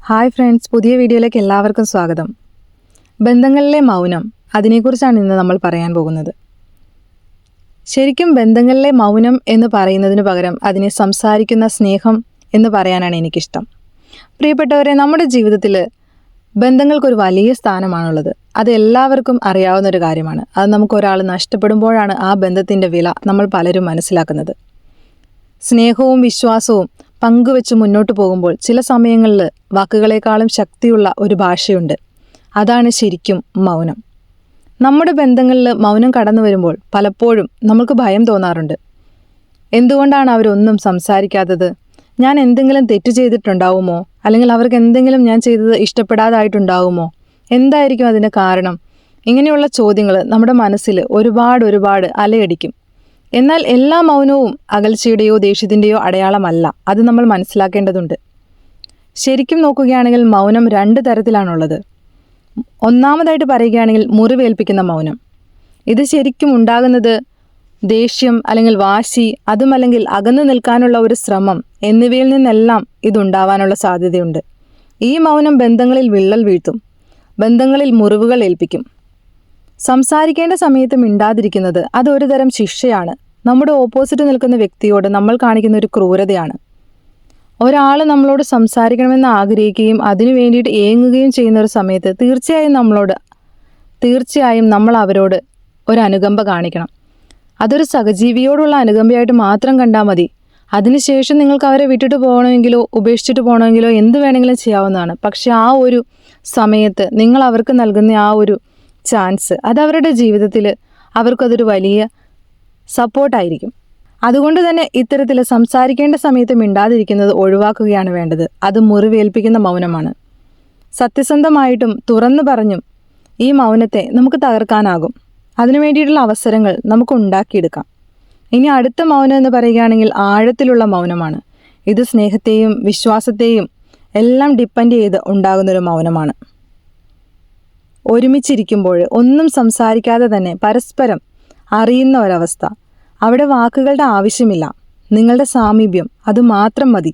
Hi friends, പുതിയ വീഡിയോയിലേക്ക് എല്ലാവർക്കും സ്വാഗതം. ബന്ധങ്ങളിലെ മൗനം, അതിനെക്കുറിച്ചാണ് ഇന്ന് നമ്മൾ പറയാൻ പോകുന്നത്. ശരിക്കും ബന്ധങ്ങളിലെ മൗനം എന്ന് പറയുന്നതിന് പകരം അതിനെ സംസാരിക്കുന്ന സ്നേഹം എന്ന് പറയാനാണ് എനിക്കിഷ്ടം. പ്രിയപ്പെട്ടവരെ, നമ്മുടെ ജീവിതത്തിൽ ബന്ധങ്ങൾക്കൊരു വലിയ സ്ഥാനമാണുള്ളത്. അത് എല്ലാവർക്കും അറിയാവുന്നൊരു കാര്യമാണ്. അത് നമുക്കൊരാൾ നഷ്ടപ്പെടുമ്പോഴാണ് ആ ബന്ധത്തിൻ്റെ വില നമ്മൾ പലരും മനസ്സിലാക്കുന്നത്. സ്നേഹവും വിശ്വാസവും പങ്കുവെച്ച് മുന്നോട്ട് പോകുമ്പോൾ ചില സമയങ്ങളിൽ വാക്കുകളെക്കാളും ശക്തിയുള്ള ഒരു ഭാഷയുണ്ട്. അതാണ് ശരിക്കും മൗനം. നമ്മുടെ ബന്ധങ്ങളിൽ മൗനം കടന്നു വരുമ്പോൾ പലപ്പോഴും നമുക്ക് ഭയം തോന്നാറുണ്ട്. എന്തുകൊണ്ടാണ് അവരൊന്നും സംസാരിക്കാത്തത്? ഞാൻ എന്തെങ്കിലും തെറ്റ് ചെയ്തിട്ടുണ്ടാവുമോ? അല്ലെങ്കിൽ അവർക്ക് എന്തെങ്കിലും ഞാൻ ചെയ്തത് ഇഷ്ടപ്പെടാതായിട്ടുണ്ടാവുമോ? എന്തായിരിക്കും അതിൻ്റെ കാരണം? ഇങ്ങനെയുള്ള ചോദ്യങ്ങൾ നമ്മുടെ മനസ്സിൽ ഒരുപാട് അലയടിക്കും. എന്നാൽ എല്ലാ മൗനവും അകൽച്ചയുടെയോ ദേഷ്യത്തിൻ്റെയോ അടയാളമല്ല. അത് നമ്മൾ മനസ്സിലാക്കേണ്ടതുണ്ട്. ശരിക്കും നോക്കുകയാണെങ്കിൽ മൗനം 2 തരത്തിലാണുള്ളത്. ഒന്നാമതായിട്ട് പറയുകയാണെങ്കിൽ മുറിവേൽപ്പിക്കുന്ന മൗനം. ഇത് ശരിക്കും ഉണ്ടാകുന്നത് ദേഷ്യം അല്ലെങ്കിൽ വാശി, അതുമല്ലെങ്കിൽ അകന്നു നിൽക്കാനുള്ള ഒരു ശ്രമം എന്നിവയിൽ നിന്നെല്ലാം ഇതുണ്ടാവാനുള്ള സാധ്യതയുണ്ട്. ഈ മൗനം ബന്ധങ്ങളിൽ വിള്ളൽ വീഴ്ത്തും, ബന്ധങ്ങളിൽ മുറിവുകൾ ഏൽപ്പിക്കും. സംസാരിക്കേണ്ട സമയത്ത് മിണ്ടാതിരിക്കുന്നത് അതൊരു തരം ശിക്ഷയാണ്. നമ്മുടെ ഓപ്പോസിറ്റ് നിൽക്കുന്ന വ്യക്തിയോട് നമ്മൾ കാണിക്കുന്ന ഒരു ക്രൂരതയാണ്. ഒരാൾ നമ്മളോട് സംസാരിക്കണമെന്ന് ആഗ്രഹിക്കുകയും അതിനു വേണ്ടിയിട്ട് ഏങ്ങുകയും ചെയ്യുന്ന ഒരു സമയത്ത് തീർച്ചയായും നമ്മൾ അവരോട് ഒരു അനുകമ്പ കാണിക്കണം. അതൊരു സഹജീവിയോടുള്ള അനുകമ്പയായിട്ട് മാത്രം കണ്ടാൽ മതി. അതിനുശേഷം നിങ്ങൾക്ക് അവരെ വിട്ടിട്ട് പോകണമെങ്കിലോ ഉപേക്ഷിച്ചിട്ട് പോകണമെങ്കിലോ എന്ത് വേണമെങ്കിലും ചെയ്യാവുന്നതാണ്. പക്ഷെ ആ ഒരു സമയത്ത് നിങ്ങൾ അവർക്ക് നൽകുന്ന ആ ഒരു ചാൻസ്, അത് അവരുടെ ജീവിതത്തിൽ അവർക്കതൊരു വലിയ സപ്പോർട്ടായിരിക്കും. അതുകൊണ്ട് തന്നെ ഇത്തരത്തിൽ സംസാരിക്കേണ്ട സമയത്ത് മിണ്ടാതിരിക്കുന്നത് ഒഴിവാക്കുകയാണ് വേണ്ടത്. അത് മുറിവേൽപ്പിക്കുന്ന മൗനമാണ്. സത്യസന്ധമായിട്ടും തുറന്നു പറഞ്ഞും ഈ മൗനത്തെ നമുക്ക് തകർക്കാനാകും. അതിനു വേണ്ടിയിട്ടുള്ള അവസരങ്ങൾ നമുക്ക് ഉണ്ടാക്കിയെടുക്കാം. ഇനി അടുത്ത മൗനം എന്ന് പറയുകയാണെങ്കിൽ ആഴത്തിലുള്ള മൗനമാണ്. ഇത് സ്നേഹത്തെയും വിശ്വാസത്തെയും എല്ലാം ഡിപ്പെൻഡ് ചെയ്ത് ഉണ്ടാകുന്നൊരു മൗനമാണ്. ഒരുമിച്ചിരിക്കുമ്പോൾ ഒന്നും സംസാരിക്കാതെ തന്നെ പരസ്പരം അറിയുന്ന ഒരവസ്ഥ. അവിടെ വാക്കുകളുടെ ആവശ്യമില്ല, നിങ്ങളുടെ സാമീപ്യം അത് മാത്രം മതി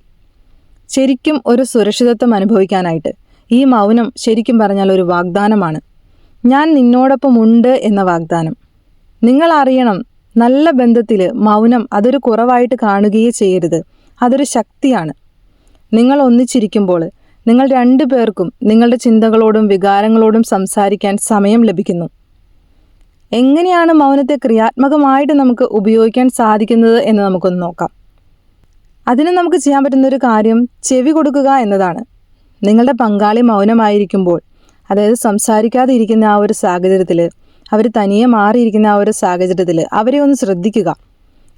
ശരിക്കും ഒരു സുരക്ഷിതത്വം അനുഭവിക്കാനായിട്ട്. ഈ മൗനം ശരിക്കും പറഞ്ഞാൽ ഒരു വാഗ്ദാനമാണ്. ഞാൻ നിന്നോടൊപ്പം ഉണ്ട് എന്ന വാഗ്ദാനം. നിങ്ങൾ അറിയണം, നല്ല ബന്ധത്തിൽ മൗനം അതൊരു കുറവായിട്ട് കാണുകയേ ചെയ്യരുത്. അതൊരു ശക്തിയാണ്. നിങ്ങൾ ഒന്നിച്ചിരിക്കുമ്പോൾ നിങ്ങൾ 2 പേർക്കും നിങ്ങളുടെ ചിന്തകളോടും വികാരങ്ങളോടും സംസാരിക്കാൻ സമയം ലഭിക്കുന്നു. എങ്ങനെയാണ് മൗനത്തെ ക്രിയാത്മകമായിട്ട് നമുക്ക് ഉപയോഗിക്കാൻ സാധിക്കുന്നത് എന്ന് നമുക്കൊന്ന് നോക്കാം. അതിന് നമുക്ക് ചെയ്യാൻ പറ്റുന്നൊരു കാര്യം ചെവി കൊടുക്കുക എന്നതാണ്. നിങ്ങളുടെ പങ്കാളി മൗനമായിരിക്കുമ്പോൾ, അതായത് സംസാരിക്കാതെ ഇരിക്കുന്ന ആ ഒരു സാഹചര്യത്തിൽ, അവർ തനിയെ മാറിയിരിക്കുന്ന ആ ഒരു സാഹചര്യത്തിൽ അവരെ ഒന്ന് ശ്രദ്ധിക്കുക.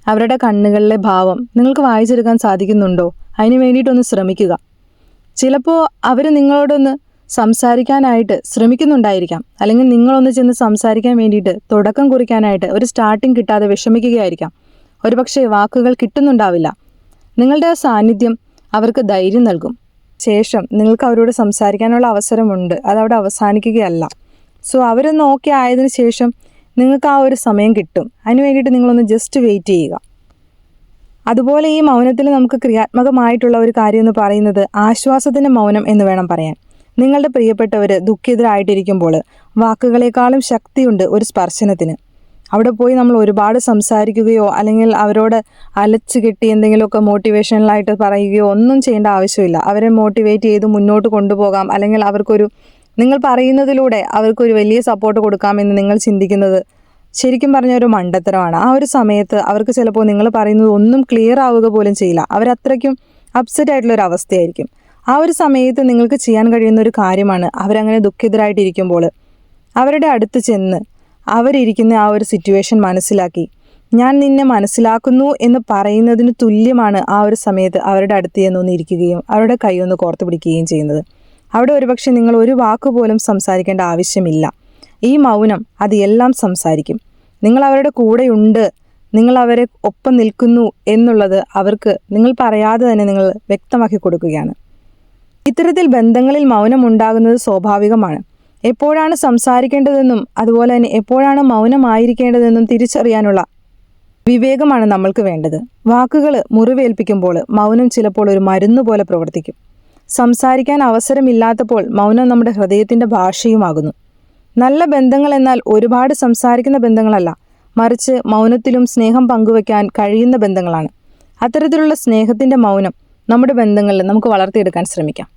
അവരുടെ കണ്ണുകളിലെ ഭാവം നിങ്ങൾക്ക് വായിച്ചെടുക്കാൻ സാധിക്കുന്നുണ്ടോ? അതിന് വേണ്ടിയിട്ടൊന്ന് ശ്രമിക്കുക. ചിലപ്പോൾ അവർ നിങ്ങളോടൊന്ന് സംസാരിക്കാനായിട്ട് ശ്രമിക്കുന്നുണ്ടായിരിക്കാം, അല്ലെങ്കിൽ നിങ്ങളൊന്ന് ചെന്ന് സംസാരിക്കാൻ വേണ്ടിയിട്ട് തുടക്കം കുറിക്കാനായിട്ട് ഒരു സ്റ്റാർട്ടിങ് കിട്ടാതെ വിഷമിക്കുകയായിരിക്കാം. ഒരുപക്ഷെ വാക്കുകൾ കിട്ടുന്നുണ്ടാവില്ല. നിങ്ങളുടെ ആ സാന്നിധ്യം അവർക്ക് ധൈര്യം നൽകും. ശേഷം നിങ്ങൾക്ക് അവരോട് സംസാരിക്കാനുള്ള അവസരമുണ്ട്, അതവിടെ അവസാനിക്കുകയല്ല. സോ അവരൊന്ന് ഓക്കെ ആയതിനു ശേഷം നിങ്ങൾക്ക് ആ ഒരു സമയം കിട്ടും. അതിന് വേണ്ടിയിട്ട് നിങ്ങളൊന്ന് ജസ്റ്റ് വെയിറ്റ് ചെയ്യുക. അതുപോലെ ഈ മൗനത്തിൽ നമുക്ക് ക്രിയാത്മകമായിട്ടുള്ള ഒരു കാര്യം എന്ന് പറയുന്നത് ആശ്വാസത്തിൻ്റെ മൗനം എന്ന് വേണം പറയാൻ. നിങ്ങളുടെ പ്രിയപ്പെട്ടവർ ദുഃഖിതരായിട്ടിരിക്കുമ്പോൾ വാക്കുകളെക്കാളും ശക്തിയുണ്ട് ഒരു സ്പർശനത്തിന്. അവിടെ പോയി നമ്മൾ ഒരുപാട് സംസാരിക്കുകയോ അല്ലെങ്കിൽ അവരോട് അലച്ചു കെട്ടി എന്തെങ്കിലുമൊക്കെ മോട്ടിവേഷണലായിട്ട് പറയുകയോ ഒന്നും ചെയ്യേണ്ട ആവശ്യമില്ല. അവരെ മോട്ടിവേറ്റ് ചെയ്ത് മുന്നോട്ട് കൊണ്ടുപോകാം, അല്ലെങ്കിൽ നിങ്ങൾ പറയുന്നതിലൂടെ അവർക്കൊരു വലിയ സപ്പോർട്ട് കൊടുക്കാമെന്ന് നിങ്ങൾ ചിന്തിക്കുന്നത് ശരിക്കും പറഞ്ഞ ഒരു മണ്ടത്തരമാണ്. ആ ഒരു സമയത്ത് അവർക്ക് ചിലപ്പോൾ നിങ്ങൾ പറയുന്നത് ഒന്നും ക്ലിയർ ആവുക പോലും ചെയ്യില്ല. അവരത്രയ്ക്കും അപ്സെറ്റ് ആയിട്ടുള്ളൊരു അവസ്ഥയായിരിക്കും. ആ ഒരു സമയത്ത് നിങ്ങൾക്ക് ചെയ്യാൻ കഴിയുന്ന ഒരു കാര്യമാണ്, അവരങ്ങനെ ദുഃഖിതരായിട്ടിരിക്കുമ്പോൾ അവരുടെ അടുത്ത് ചെന്ന് അവരിയ്ക്കുന്ന ആ ഒരു സിറ്റുവേഷൻ മനസ്സിലാക്കി, ഞാൻ നിന്നെ മനസ്സിലാക്കുന്നു എന്ന് പറയുന്നതിന് തുല്യമാണ് ആ ഒരു സമയത്ത് അവരുടെ അടുത്ത് ചെന്നൊന്ന് ഇരിക്കുകയും അവരുടെ കൈ ഒന്ന് കോർത്ത് പിടിക്കുകയും ചെയ്യുന്നത്. അവിടെ ഒരുപക്ഷെ നിങ്ങൾ ഒരു വാക്കുപോലും സംസാരിക്കേണ്ട ആവശ്യമില്ല. ഈ മൗനം അത് എല്ലാം സംസാരിക്കും. നിങ്ങൾ അവരുടെ കൂടെയുണ്ട്, നിങ്ങൾ അവരെ ഒപ്പം നിൽക്കുന്നു എന്നുള്ളത് അവർക്ക് നിങ്ങൾ പറയാതെ തന്നെ നിങ്ങൾ വ്യക്തമാക്കി കൊടുക്കുകയാണ്. ഇത്തരത്തിൽ ബന്ധങ്ങളിൽ മൗനം ഉണ്ടാകുന്നത് സ്വാഭാവികമാണ്. എപ്പോഴാണ് സംസാരിക്കേണ്ടതെന്നും അതുപോലെ തന്നെ എപ്പോഴാണ് മൗനമായിരിക്കേണ്ടതെന്നും തിരിച്ചറിയാനുള്ള വിവേകമാണ് നമ്മൾക്ക് വേണ്ടത്. വാക്കുകൾ മുറിവേൽപ്പിക്കുമ്പോൾ മൗനം ചിലപ്പോൾ ഒരു മരുന്ന് പോലെ പ്രവർത്തിക്കും. സംസാരിക്കാൻ അവസരമില്ലാത്തപ്പോൾ മൗനം നമ്മുടെ ഹൃദയത്തിൻ്റെ ഭാഷയുമാകുന്നു. നല്ല ബന്ധങ്ങൾ എന്നാൽ ഒരുപാട് സംസാരിക്കുന്ന ബന്ധങ്ങളല്ല, മറിച്ച് മൗനത്തിലും സ്നേഹം പങ്കുവയ്ക്കാൻ കഴിയുന്ന ബന്ധങ്ങളാണ്. അത്തരത്തിലുള്ള സ്നേഹത്തിൻ്റെ മൗനം നമ്മുടെ ബന്ധങ്ങളിൽ നമുക്ക് വളർത്തിയെടുക്കാൻ ശ്രമിക്കാം.